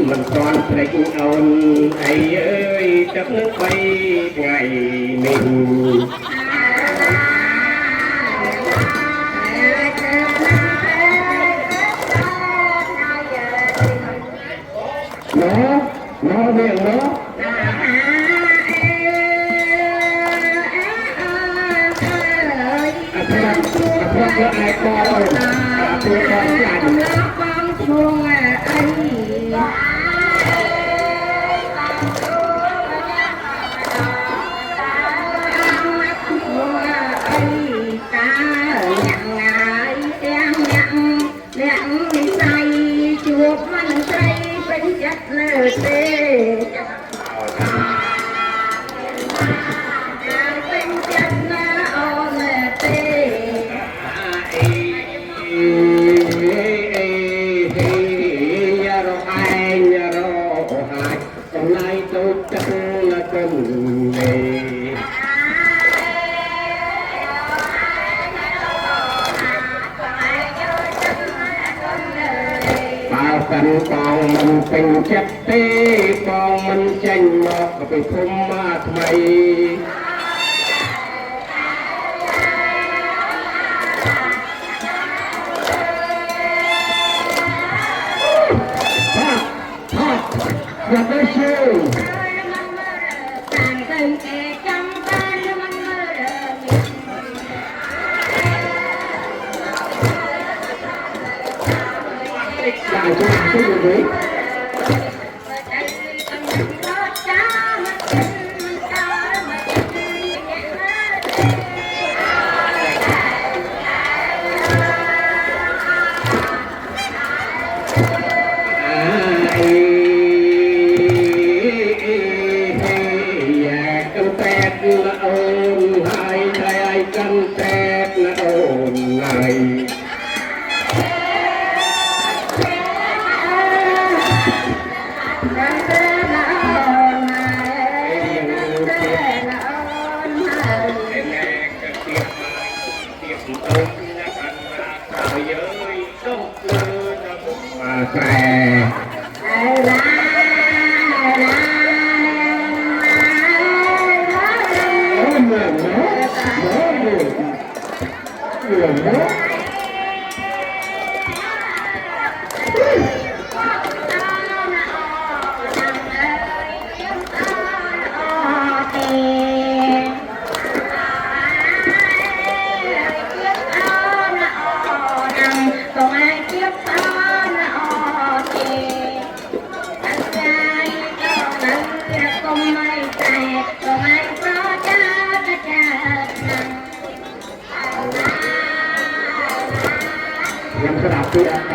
mình toàn phải ôn ấy ơi đất nước bay ngày mình nó miệng nó ai coi tôi con lành con chuông anh con mình tình chất tế con mình tranh một cái khung mà thầy và cái siêu đại chúng tôi được đấy Yang terakhir